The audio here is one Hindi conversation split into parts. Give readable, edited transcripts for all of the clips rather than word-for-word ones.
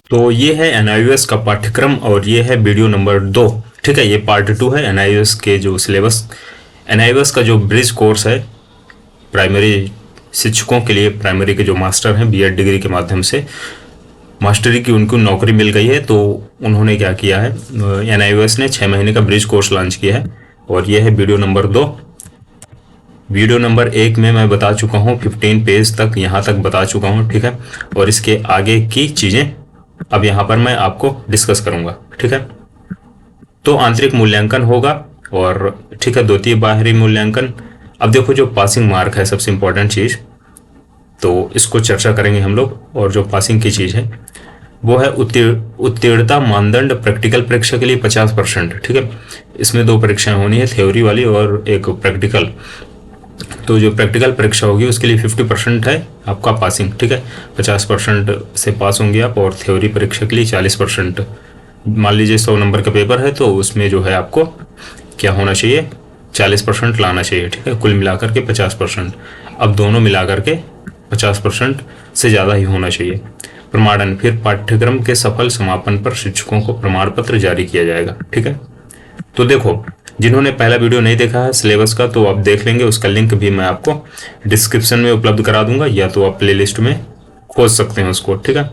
तो ये है एनआईओएस का पाठ्यक्रम और ये है वीडियो नंबर 2। ठीक है, ये पार्ट 2 है एनआईओएस के जो सिलेबस, एनआईओएस का जो ब्रिज कोर्स है प्राइमरी शिक्षकों के लिए, प्राइमरी के जो मास्टर हैं बीएड डिग्री के माध्यम से मास्टरी की उनको नौकरी मिल गई है, तो उन्होंने क्या किया है, एनआईओएस ने 6 महीने का ब्रिज कोर्स लॉन्च किया है और ये है वीडियो नंबर 2। वीडियो नंबर 1 में मैं बता चुका हूँ 15 पेज तक, यहाँ तक बता चुका हूँ। ठीक है, और इसके आगे की चीज़ें अब यहाँ पर मैं आपको डिस्कस करूँगा। ठीक है, तो आंतरिक मूल्यांकन होगा और ठीक है, द्वितीय बाहरी मूल्यांकन। अब देखो जो पासिंग मार्क है सबसे इम्पोर्टेंट चीज़, तो इसको चर्चा करेंगे हम लोग। और जो पासिंग की चीज़ है वो है उत्तीर्णता मानदंड प्रैक्टिकल परीक्षा के लिए 50%। ठीक है, इसमें 2 परीक्षाएं होनी है, थ्योरी वाली और एक प्रैक्टिकल। तो जो प्रैक्टिकल परीक्षा होगी उसके लिए 50% है आपका पासिंग। ठीक है, 50% से पास होंगे आप, और थ्योरी परीक्षा के लिए 40%। मान लीजिए 100 नंबर का पेपर है तो उसमें जो है आपको क्या होना चाहिए, 40% लाना चाहिए। ठीक है, कुल मिलाकर के 50%। अब दोनों मिलाकर के 50% से ज़्यादा ही होना चाहिए। प्रमाणन, फिर पाठ्यक्रम के सफल समापन पर शिक्षकों को प्रमाण पत्र जारी किया जाएगा। ठीक है, तो देखो जिन्होंने पहला वीडियो नहीं देखा है सिलेबस का तो आप देख लेंगे, उसका लिंक भी मैं आपको डिस्क्रिप्शन में उपलब्ध करा दूंगा, या तो आप प्लेलिस्ट में खोज सकते हैं उसको। ठीक है,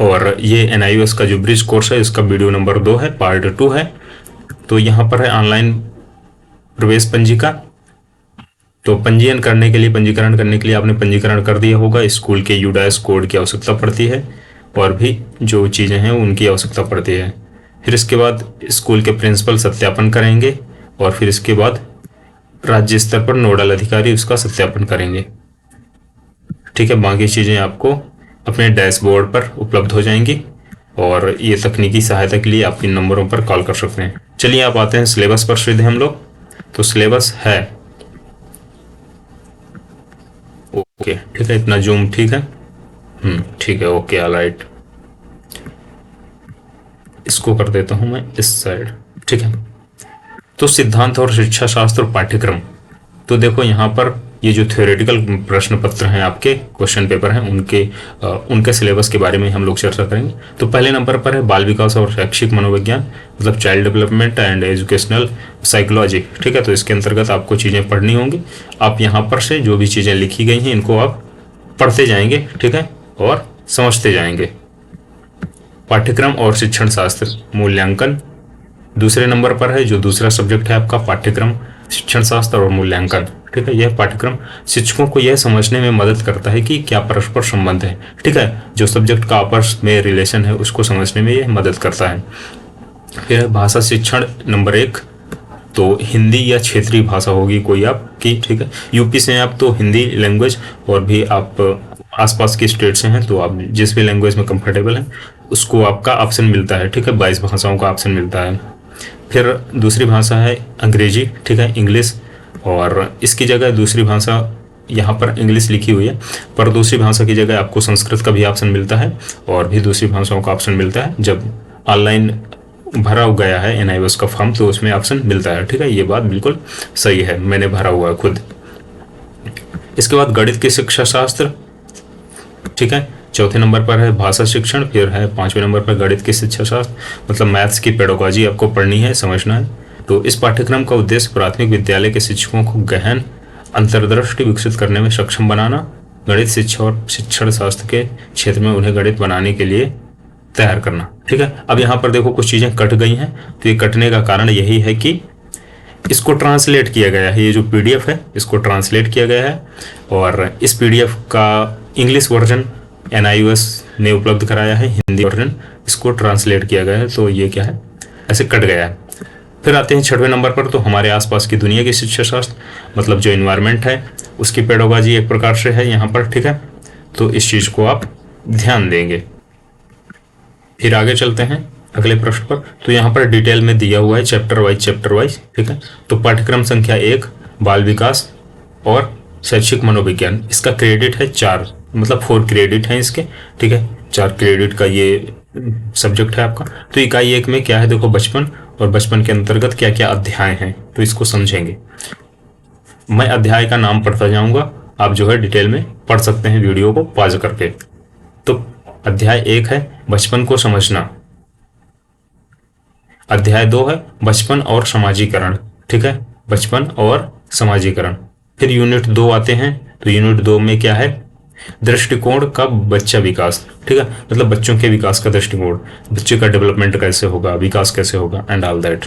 और ये एनआईओएस का जो ब्रिज कोर्स है इसका वीडियो नंबर 2 है, पार्ट 2 है। तो यहाँ पर है ऑनलाइन प्रवेश पंजिका। तो पंजीकरण करने के लिए आपने पंजीकरण कर दिया होगा। स्कूल के यूडाइस कोड की आवश्यकता पड़ती है और भी जो चीज़ें हैं उनकी आवश्यकता पड़ती है। फिर इसके बाद स्कूल के प्रिंसिपल सत्यापन करेंगे और फिर इसके बाद राज्य स्तर पर नोडल अधिकारी उसका सत्यापन करेंगे। ठीक है, बाकी चीज़ें आपको अपने डैशबोर्ड पर उपलब्ध हो जाएंगी और ये तकनीकी सहायता के लिए आप इन नंबरों पर कॉल कर सकते हैं। चलिए आप आते हैं सिलेबस पर सीधे हम लोग। तो सिलेबस है ओके, ठीक है, इतना जूम ठीक है, ठीक है, ओके, ऑलराइट। इसको कर देता हूं मैं इस साइड। ठीक है, तो सिद्धांत और शिक्षा शास्त्र पाठ्यक्रम। तो देखो यहाँ पर ये जो थ्योरेटिकल प्रश्न पत्र हैं आपके, क्वेश्चन पेपर हैं, उनके सिलेबस के बारे में हम लोग चर्चा करेंगे। तो पहले नंबर पर है बाल विकास और शैक्षिक मनोविज्ञान, मतलब child development and educational psychology. ठीक है, तो इसके अंतर्गत आपको चीज़ें पढ़नी होंगी। आप यहाँ पर से जो भी चीज़ें लिखी गई हैं इनको आप पढ़ते जाएंगे। ठीक है, और समझते जाएंगे। पाठ्यक्रम और शिक्षण शास्त्र मूल्यांकन दूसरे नंबर पर है, जो दूसरा सब्जेक्ट है आपका पाठ्यक्रम शिक्षण शास्त्र और मूल्यांकन। ठीक है, यह पाठ्यक्रम शिक्षकों को यह समझने में मदद करता है कि क्या परस्पर संबंध है। ठीक है, जो सब्जेक्ट का आपस में रिलेशन है उसको समझने में यह मदद करता है। फिर है भाषा शिक्षण नंबर 1। तो हिंदी या क्षेत्रीय भाषा होगी कोई आपकी। ठीक है, यूपी से हैं आप तो हिंदी लैंग्वेज, और भी आप आसपास के स्टेट से हैं तो आप जिस भी लैंग्वेज में कंफर्टेबल हैं उसको आपका ऑप्शन मिलता है। ठीक है, 22 भाषाओं का ऑप्शन मिलता है। फिर दूसरी भाषा है अंग्रेजी। ठीक है, इंग्लिश, और इसकी जगह दूसरी भाषा यहाँ पर इंग्लिश लिखी हुई है, पर दूसरी भाषा की जगह आपको संस्कृत का भी ऑप्शन मिलता है और भी दूसरी भाषाओं का ऑप्शन मिलता है। जब ऑनलाइन भरा गया है एनआईओएस का फॉर्म तो उसमें ऑप्शन मिलता है। ठीक है, ये बात बिल्कुल सही है, मैंने भरा हुआ है खुद। इसके बाद गणित की शिक्षा शास्त्र। ठीक है, चौथे नंबर पर है भाषा शिक्षण। फिर है 5वें नंबर पर गणित की शिक्षा शास्त्र, मतलब मैथ्स की पेडागोजी आपको पढ़नी है, समझना है। तो इस पाठ्यक्रम का उद्देश्य प्राथमिक विद्यालय के शिक्षकों को गहन अंतर्दृष्टि विकसित करने में सक्षम बनाना, गणित शिक्षा और शिक्षण शास्त्र के क्षेत्र में उन्हें गणित बनाने के लिए तैयार करना। ठीक है, अब यहाँ पर देखो कुछ चीज़ें कट गई हैं, तो ये कटने का कारण यही है कि इसको ट्रांसलेट किया गया है। ये जो पीडीएफ है इसको ट्रांसलेट किया गया है और इस पीडीएफ का इंग्लिश वर्जन एनआईओएस ने उपलब्ध कराया है, हिंदी वर्जन इसको ट्रांसलेट किया गया है, तो ये क्या है, ऐसे कट गया है। फिर आते हैं 6वें नंबर पर, तो हमारे आसपास की दुनिया की शिक्षा शास्त्र, मतलब जो इन्वायरमेंट है उसकी पेडागोजी एक प्रकार से है यहाँ पर। ठीक है, तो इस चीज़ को आप ध्यान देंगे। फिर आगे चलते हैं अगले प्रश्न पर। तो यहाँ पर डिटेल में दिया हुआ है चैप्टर वाइज। ठीक है, तो पाठ्यक्रम संख्या 1 बाल विकास और शैक्षिक मनोविज्ञान, इसका क्रेडिट है 4, मतलब 4 क्रेडिट हैं इसके। ठीक है, 4 क्रेडिट का ये सब्जेक्ट है आपका। तो इकाई 1 में क्या है, देखो बचपन, और बचपन के अंतर्गत क्या क्या अध्याय हैं तो इसको समझेंगे। मैं अध्याय का नाम पढ़ता जाऊंगा, आप जो है डिटेल में पढ़ सकते हैं वीडियो को पॉज करके। तो अध्याय 1 है बचपन को समझना, अध्याय 2 है बचपन और समाजीकरण, ठीक है, बचपन और समाजीकरण। फिर यूनिट 2 आते हैं, तो यूनिट 2 में क्या है, दृष्टिकोण का बच्चा विकास, ठीक है, मतलब बच्चों के विकास का दृष्टिकोण, बच्चे का डेवलपमेंट कैसे होगा, विकास कैसे होगा एंड ऑल दैट।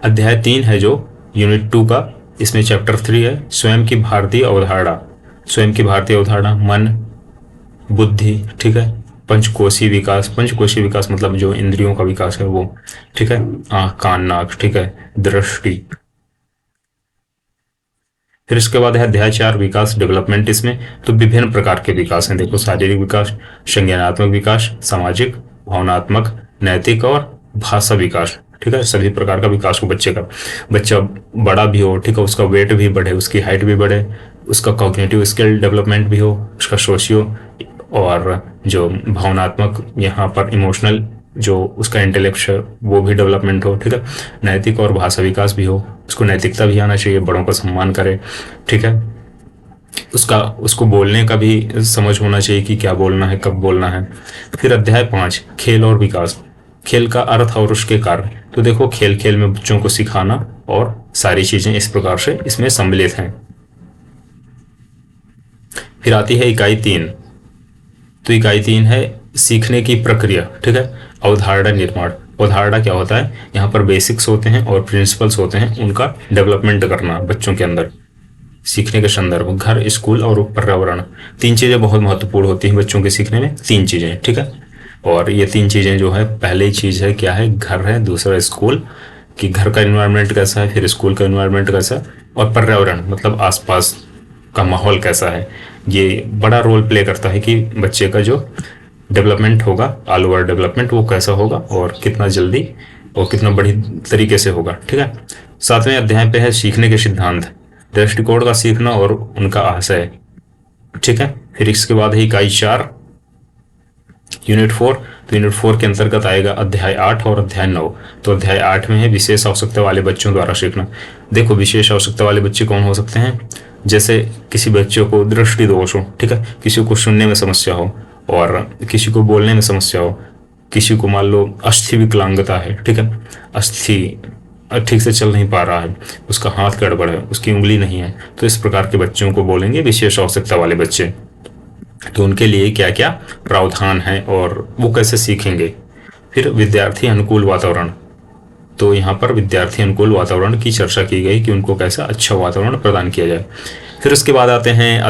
अध्याय 3 है जो यूनिट 2 का, इसमें चैप्टर 3 है स्वयं की भारतीय अवधारणा, स्वयं की भारतीय अवधारणा, मन, बुद्धि, ठीक है, पंचकोशीय विकास, पंचकोशीय विकास मतलब जो इंद्रियों का विकास है वो, ठीक है, आंख कान नाक, ठीक है, दृष्टि। फिर इसके बाद है अध्याय 4 विकास डेवलपमेंट। इसमें तो विभिन्न प्रकार के विकास हैं, देखो शारीरिक विकास, संज्ञानात्मक विकास, सामाजिक, भावनात्मक, नैतिक और भाषा विकास, ठीक है, सभी प्रकार का विकास हो बच्चे का। बच्चा बड़ा भी हो, ठीक है, उसका वेट भी बढ़े, उसकी हाइट भी बढ़े, उसका कॉग्निटिव स्किल डेवलपमेंट भी हो, उसका सोशियो और जो भावनात्मक यहाँ पर इमोशनल जो उसका इंटेलेक्ट है वो भी डेवलपमेंट हो, ठीक है, नैतिक और भाषा विकास भी हो, उसको नैतिकता भी आना चाहिए, बड़ों का सम्मान करे, ठीक है, उसको बोलने का भी समझ होना चाहिए कि क्या बोलना है, कब बोलना है। फिर अध्याय 5 खेल और विकास, खेल का अर्थ और उसके कार्य। तो देखो खेल खेल में बच्चों को सिखाना और सारी चीजें इस प्रकार से इसमें सम्मिलित हैं। फिर आती है इकाई 3, तो इकाई 3 है सीखने की प्रक्रिया, ठीक है, अवधारणा निर्माण। अवधारणा क्या होता है, यहाँ पर बेसिक्स होते हैं और प्रिंसिपल्स होते हैं, उनका डेवलपमेंट करना बच्चों के अंदर। सीखने के संदर्भ, घर, स्कूल और पर्यावरण, 3 चीजें बहुत महत्वपूर्ण होती हैं बच्चों के सीखने में, 3 चीजें, ठीक है। और ये 3 चीजें जो है, पहली चीज है क्या है, घर है, दूसरा स्कूल कि घर का इन्वायरमेंट कैसा है, फिर स्कूल का इन्वायरमेंट कैसा है, और पर्यावरण मतलब आसपास का माहौल कैसा है। ये बड़ा रोल प्ले करता है कि बच्चे का जो डेवलपमेंट होगा, ऑल ओवर डेवलपमेंट वो कैसा होगा और कितना जल्दी और कितना बड़ी तरीके से होगा, ठीक है। 7वें अध्याय पे है सीखने के सिद्धांत, दृष्टिकोण का सीखना और उनका आशय, ठीक है। फिर इसके बाद है इकाई 4 यूनिट 4, तो यूनिट 4 के अंतर्गत आएगा अध्याय 8 और अध्याय 9। तो अध्याय 8 में है विशेष आवश्यकता वाले बच्चों द्वारा सीखना। देखो विशेष आवश्यकता वाले बच्चे कौन हो सकते हैं, जैसे किसी बच्चे को दृष्टि दोष हो, ठीक है, किसी को सुनने में समस्या हो और किसी को बोलने में समस्या हो, किसी को मान लो अस्थि विकलांगता है, ठीक है, अस्थि ठीक से चल नहीं पा रहा है, उसका हाथ गड़बड़ है, उसकी उंगली नहीं है, तो इस प्रकार के बच्चों को बोलेंगे विशेष आवश्यकता वाले बच्चे। तो उनके लिए क्या क्या प्रावधान है और वो कैसे सीखेंगे। फिर विद्यार्थी अनुकूल वातावरण, तो यहाँ पर विद्यार्थी अनुकूल वातावरण की चर्चा की गई कि उनको कैसा अच्छा वातावरण प्रदान किया जाए। फिर उसके बाद आते हैं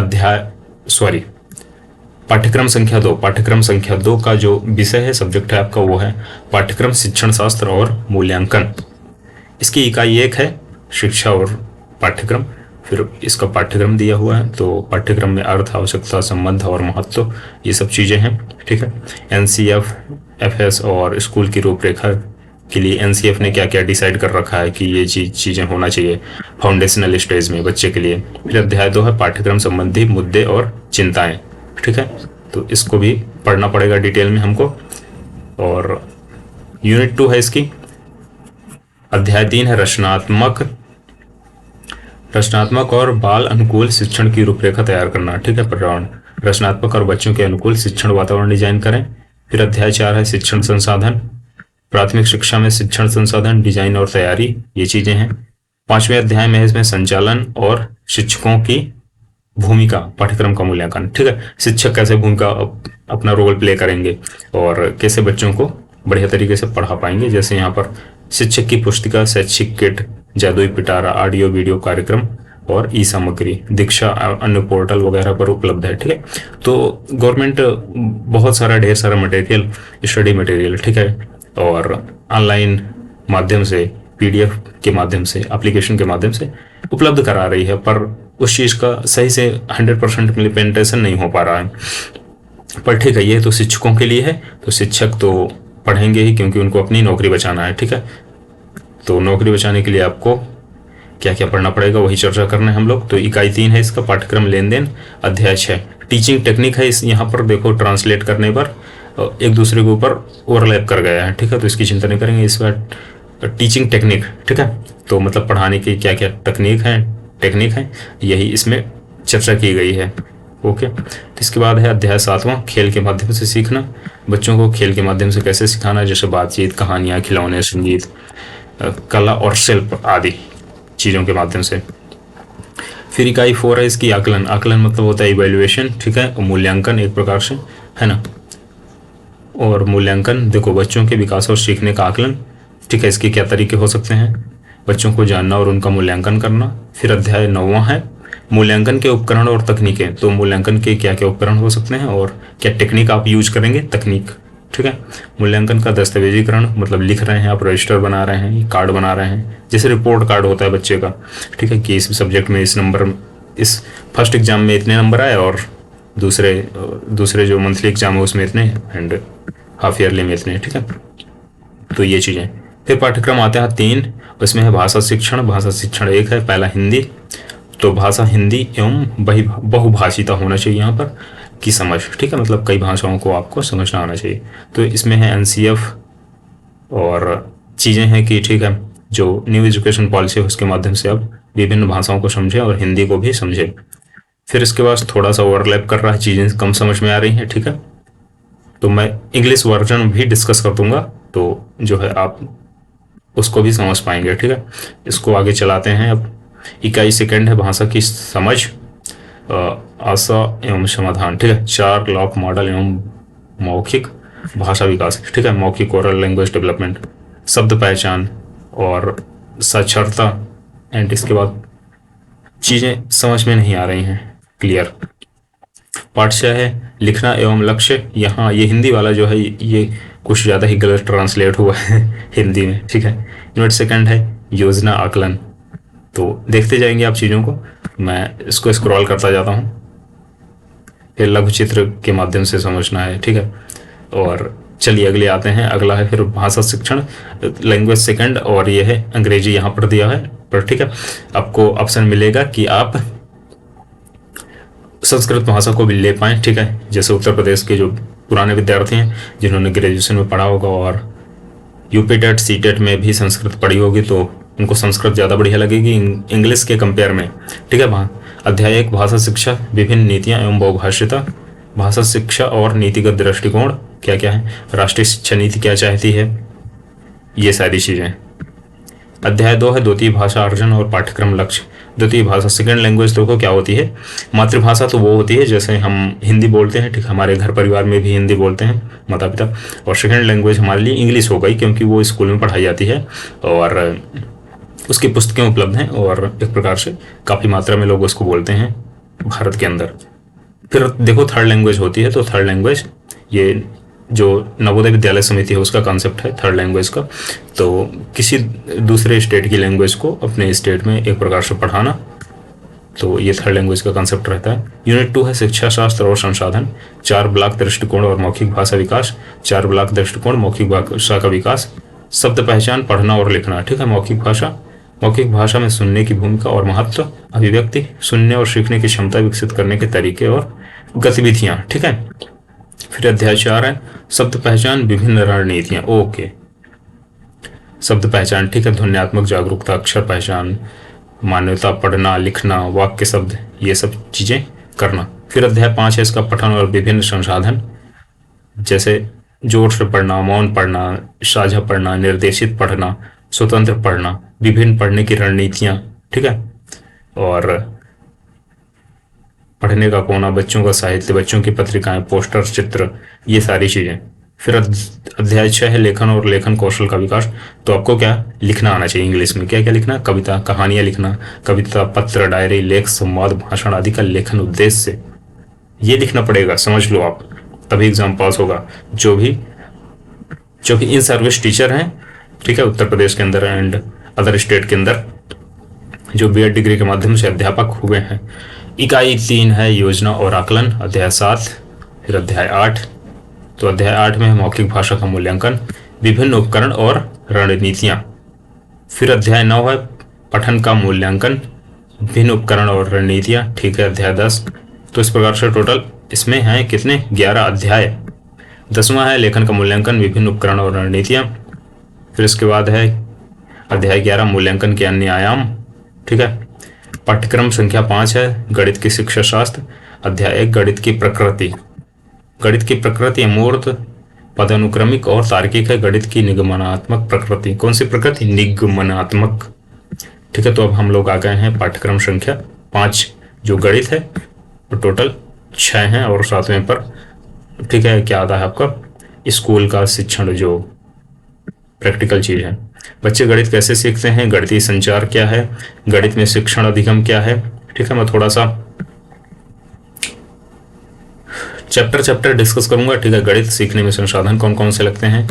पाठ्यक्रम संख्या 2। पाठ्यक्रम संख्या 2 का जो विषय है, सब्जेक्ट है आपका, वो है पाठ्यक्रम शिक्षण शास्त्र और मूल्यांकन। इसकी इकाई 1 है शिक्षा और पाठ्यक्रम। फिर इसका पाठ्यक्रम दिया हुआ है, तो पाठ्यक्रम में अर्थ, आवश्यकता, संबंध और महत्व, ये सब चीजें हैं, ठीक है। एनसीएफ, एफएस और स्कूल की रूपरेखा के लिए एनसीएफ ने क्या क्या डिसाइड कर रखा है कि ये चीजें होना चाहिए फाउंडेशनल स्टेज में बच्चे के लिए। फिर अध्याय 2 है पाठ्यक्रम संबंधी मुद्दे और चिंताएं, ठीक है, तो इसको भी पढ़ना पड़ेगा डिटेल में हमको। और यूनिट 2 है इसकी, अध्याय 3 है रचनात्मक और बाल अनुकूल शिक्षण की रूपरेखा तैयार करना, ठीक है, पर्यावरण, रचनात्मक और बच्चों के अनुकूल शिक्षण वातावरण डिजाइन करें। फिर अध्याय 4 है शिक्षण संसाधन, प्राथमिक शिक्षा में शिक्षण संसाधन डिजाइन और तैयारी, ये चीजें हैं। 5वें अध्याय में इसमें संचालन और शिक्षकों की भूमिका, पाठ्यक्रम का मूल्यांकन, ठीक है, शिक्षक कैसे भूमिका अपना रोल प्ले करेंगे और कैसे बच्चों को बढ़िया तरीके से पढ़ा पाएंगे। जैसे यहाँ पर शिक्षक की पुस्तिका, शैक्षिक किट, जादुई पिटारा, ऑडियो वीडियो कार्यक्रम और ई सामग्री दीक्षा अन्य पोर्टल वगैरह पर उपलब्ध है, ठीक है। तो गवर्नमेंट बहुत सारा ढेर सारा मटेरियल, स्टडी मटेरियल, ठीक है, और ऑनलाइन माध्यम से, पीडीएफ के माध्यम से, एप्लीकेशन के माध्यम से उपलब्ध करा रही है, पर उस चीज का सही से 100% इम्प्लीमेंटेशन नहीं हो पा रहा है। पर ठीक है, ये तो शिक्षकों के लिए है, तो शिक्षक तो पढ़ेंगे ही क्योंकि उनको अपनी नौकरी बचाना है, ठीक है। तो नौकरी बचाने के लिए आपको क्या क्या पढ़ना पड़ेगा वही चर्चा करना है हम लोग। तो इकाई 3 है इसका पाठ्यक्रम लेन देन। अध्याय 6 टीचिंग टेक्निक है, इस यहाँ पर देखो ट्रांसलेट करने पर एक दूसरे के ऊपर ओवरलैप कर गया है, ठीक है, तो इसकी चिंता नहीं करेंगे। इस बार टीचिंग टेक्निक, ठीक है, तो मतलब पढ़ाने की क्या क्या टेक्निक है, यही इसमें चर्चा की गई है। ओके। तो इसके बाद है अध्याय 7वां, खेल के माध्यम से सीखना। बच्चों को खेल के माध्यम से कैसे सिखाना, जैसे बातचीत, कहानियाँ, खिलौने, संगीत, कला और शिल्प आदि चीज़ों के माध्यम से। फिर इकाई 4 है इसकी आकलन। आकलन मतलब होता है इवेल्युएशन, ठीक है, मूल्यांकन एक प्रकार से, है ना। और मूल्यांकन देखो बच्चों के विकास और सीखने का आकलन, ठीक है, इसके क्या तरीके हो सकते हैं, बच्चों को जानना और उनका मूल्यांकन करना। फिर अध्याय 9वां है मूल्यांकन के उपकरण और तकनीकें। तो मूल्यांकन के क्या क्या उपकरण हो सकते हैं और क्या टेक्निक आप यूज करेंगे, तकनीक, ठीक है। मूल्यांकन का दस्तावेजीकरण, मतलब लिख रहे हैं आप, रजिस्टर बना रहे हैं, कार्ड बना रहे हैं, जैसे रिपोर्ट कार्ड होता है बच्चे का, ठीक है, कि इस सब्जेक्ट में इस नंबर, इस फर्स्ट एग्जाम में इतने नंबर आए और दूसरे जो मंथली एग्जाम है उसमें इतने एंड हाफ ईयरली में इतने, ठीक है। तो ये चीज़ें। फिर पाठ्यक्रम आते हैं 3, उसमें है भाषा शिक्षण। भाषा शिक्षण 1 है, पहला हिंदी। तो भाषा हिंदी एवं बहुभाषिता होना चाहिए यहाँ पर की समझ, ठीक है, मतलब कई भाषाओं को आपको समझना आना चाहिए। तो इसमें है एनसीएफ और चीज़ें हैं कि, ठीक है, जो न्यू एजुकेशन पॉलिसी है उसके माध्यम से अब विभिन्न भाषाओं को समझें और हिंदी को भी समझें। फिर इसके बाद थोड़ा सा ओवरलैप कर रहा है, चीज़ें कम समझ में आ रही हैं, ठीक है। तो मैं इंग्लिश वर्जन भी डिस्कस कर दूंगा, तो जो है आप उसको भी समझ पाएंगे, ठीक है। इसको आगे चलाते हैं। अब इकाई 2 है भाषा की समझ, आशा एवं समाधान, ठीक है। 4 लॉक मॉडल एवं मौखिक भाषा विकास, ठीक है, मौखिक ओरल लैंग्वेज डेवलपमेंट, शब्द पहचान और साक्षरता। एंड इसके बाद चीज़ें समझ में नहीं आ रही हैं क्लियर। पाठ 6 है लिखना एवं लक्ष्य। यहाँ ये हिंदी वाला जो है ये कुछ ज़्यादा ही गलत ट्रांसलेट हुआ है हिंदी में, ठीक है। यूनिट 2 है योजना आकलन। तो देखते जाएंगे आप चीज़ों को, मैं इसको स्क्रॉल करता जाता हूँ। फिर लघु चित्र के माध्यम से समझना है, ठीक है। और चलिए अगले आते हैं। अगला है फिर भाषा शिक्षण लैंग्वेज 2 और ये है अंग्रेजी यहाँ पर दिया है पर, ठीक है। आपको ऑप्शन मिलेगा कि आप संस्कृत भाषा को भी ले पाएँ, ठीक है। जैसे उत्तर प्रदेश के जो पुराने विद्यार्थी हैं जिन्होंने ग्रेजुएशन में पढ़ा होगा और यूपी टेट सी टेट में भी संस्कृत पढ़ी होगी, तो उनको संस्कृत ज़्यादा बढ़िया लगेगी इंग्लिश के कंपेयर में, ठीक है। वहाँ अध्याय 1 भाषा शिक्षा, विभिन्न नीतियाँ एवं बहुभाषिता। भाषा शिक्षा और नीतिगत दृष्टिकोण क्या क्या है, राष्ट्रीय शिक्षा नीति क्या चाहती है, ये सारी चीज़ें। अध्याय 2 है द्वितीय भाषा अर्जन और पाठ्यक्रम लक्ष्य। द्वितीय भाषा सेकेंड लैंग्वेज देखो क्या होती है। मातृभाषा तो वो होती है जैसे हम हिंदी बोलते हैं, ठीक, हमारे घर परिवार में भी हिंदी बोलते हैं माता पिता, और सेकेंड लैंग्वेज हमारे लिए इंग्लिश हो गई क्योंकि वो स्कूल में पढ़ाई जाती है और उसकी पुस्तकें उपलब्ध हैं और एक प्रकार से काफ़ी मात्रा में लोग उसको बोलते हैं भारत के अंदर। फिर देखो थर्ड लैंग्वेज होती है, तो थर्ड लैंग्वेज ये जो नवोदय विद्यालय समिति है उसका कॉन्सेप्ट है थर्ड लैंग्वेज का। तो किसी दूसरे स्टेट की लैंग्वेज को अपने स्टेट में एक प्रकार से पढ़ाना, तो ये थर्ड लैंग्वेज का कॉन्सेप्ट रहता है। यूनिट 2 है शिक्षा शास्त्र और संसाधन। 4 ब्लॉक दृष्टिकोण और मौखिक भाषा विकास। 4 ब्लॉक दृष्टिकोण मौखिक भाषा का विकास। शब्द पहचान, पढ़ना और लिखना, ठीक है। मौखिक भाषा में सुनने की भूमिका और महत्व, अभिव्यक्ति, सुनने और सीखने की क्षमता विकसित करने के तरीके और गतिविधियां, ठीक है। फिर अध्याय 4 है शब्द पहचान, विभिन्न रणनीतियां। ओके, शब्द पहचान, ठीक है, ध्वन्यात्मक जागरूकता, अक्षर पहचान, मान्यता, पढ़ना लिखना, वाक्य शब्द, ये सब चीजें करना। फिर अध्याय 5 है इसका पठन और विभिन्न संसाधन, जैसे जोर से पढ़ना, मौन पढ़ना, साझा पढ़ना, निर्देशित पढ़ना, स्वतंत्र पढ़ना, विभिन्न पढ़ने की रणनीतियां, ठीक है, और पढ़ने का कोना, बच्चों का साहित्य, बच्चों की पत्रिकाएं, पोस्टर, चित्र, ये सारी चीजें। फिर अध्याय 6 है लेखन और लेखन कौशल का विकास। तो आपको क्या लिखना आना चाहिए इंग्लिश में, क्या क्या लिखना, कविता, कहानियां लिखना, कविता, पत्र, डायरी, लेख, संवाद, भाषण आदि का लेखन उद्देश्य से ये लिखना पड़ेगा, समझ लो आप, तभी एग्जाम पास होगा। जो भी इन सर्विस टीचर हैं, ठीक है, उत्तर प्रदेश के अंदर एंड अदर स्टेट के अंदर जो बीएड डिग्री के माध्यम से अध्यापक हुए हैं। इकाई 3 है योजना और आकलन, अध्याय 7। फिर अध्याय 8, तो अध्याय 8 में है मौखिक भाषा का मूल्यांकन, विभिन्न उपकरण और रणनीतियां। फिर अध्याय 9 है पठन का मूल्यांकन, विभिन्न उपकरण और रणनीतियां, ठीक है। अध्याय 10, तो इस प्रकार से टोटल इसमें हैं कितने, 11 अध्याय। 10वां है लेखन का मूल्यांकन, विभिन्न उपकरण और रणनीतियां। फिर इसके बाद है अध्याय 11 मूल्यांकन के अन्य आयाम, ठीक है। पाठ्यक्रम संख्या 5 है गणित की शिक्षा शास्त्र। अध्याय 1 गणित की प्रकृति। गणित की प्रकृति अमूर्त, पदानुक्रमिक और तार्किक है। गणित की निगमनात्मक प्रकृति, कौन सी प्रकृति? निगमनात्मक। ठीक है, तो अब हम लोग आ गए हैं पाठ्यक्रम संख्या 5। जो गणित है वो टोटल 6 हैं और 7वें पर, ठीक है, क्या आता है आपका स्कूल का शिक्षण, जो प्रैक्टिकल चीज है। बच्चे गणित कैसे सीखते हैं, गणितीय संचार क्या है, गणित में शिक्षण अधिगम क्या है। ठीक है, मैं थोड़ा सा चैप्टर डिस्कस करूंगा। ठीक है, गणित सीखने में संसाधन कौन कौन से लगते हैं।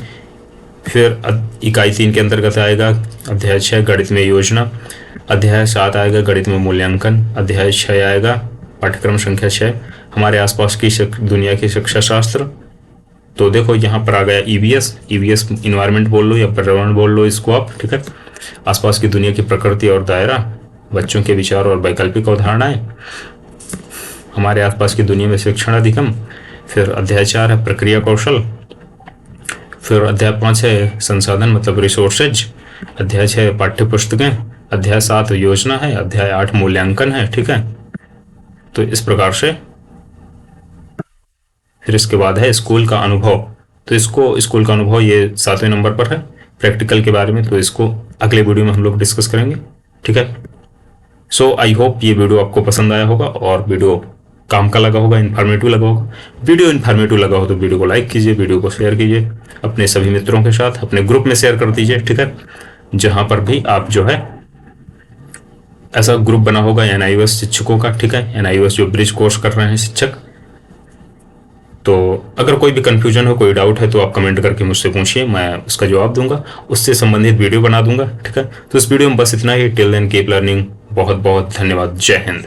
फिर इकाई 3 के अंतर्गत आएगा अध्याय 6 गणित में योजना। अध्याय 7 आएगा गणित में मूल्यांकन। अध्याय 6 आएगा पाठ्यक्रम संख्या 6 हमारे आसपास की दुनिया की शिक्षा शास्त्र। तो देखो यहाँ पर आ गया ईवीएस इन्वायरमेंट बोल लो या पर्यावरण बोल लो इसको आप। ठीक है, आसपास की दुनिया की प्रकृति और दायरा, बच्चों के विचार और वैकल्पिक अवधारणाएं, हमारे आसपास की दुनिया में शिक्षण अधिगम। फिर अध्याय 4 है प्रक्रिया कौशल। फिर अध्याय 5 है संसाधन मतलब रिसोर्सेज। अध्याय 6 पाठ्य पुस्तकें। अध्याय 7 योजना है। अध्याय 8 मूल्यांकन है। ठीक है, तो इस प्रकार से। फिर इसके बाद है स्कूल का अनुभव। तो इसको स्कूल का अनुभव ये 7वें नंबर पर है प्रैक्टिकल के बारे में, तो इसको अगले वीडियो में हम लोग डिस्कस करेंगे। ठीक है, सो आई होप ये वीडियो आपको पसंद आया होगा और वीडियो काम का लगा होगा, इन्फॉर्मेटिव लगा होगा। वीडियो इन्फॉर्मेटिव लगा हो तो वीडियो को लाइक कीजिए, वीडियो को शेयर कीजिए अपने सभी मित्रों के साथ, अपने ग्रुप में शेयर कर दीजिए। ठीक है, जहां पर भी आप जो है ऐसा ग्रुप बना होगा एनआईओएस शिक्षकों का। ठीक है, एनआईओएस जो ब्रिज कोर्स कर रहे हैं शिक्षक। तो अगर कोई भी कंफ्यूजन हो, कोई डाउट है तो आप कमेंट करके मुझसे पूछिए, मैं उसका जवाब दूंगा, उससे संबंधित वीडियो बना दूंगा। ठीक है, तो इस वीडियो में बस इतना ही। Till then keep learning. बहुत बहुत धन्यवाद। जय हिंद।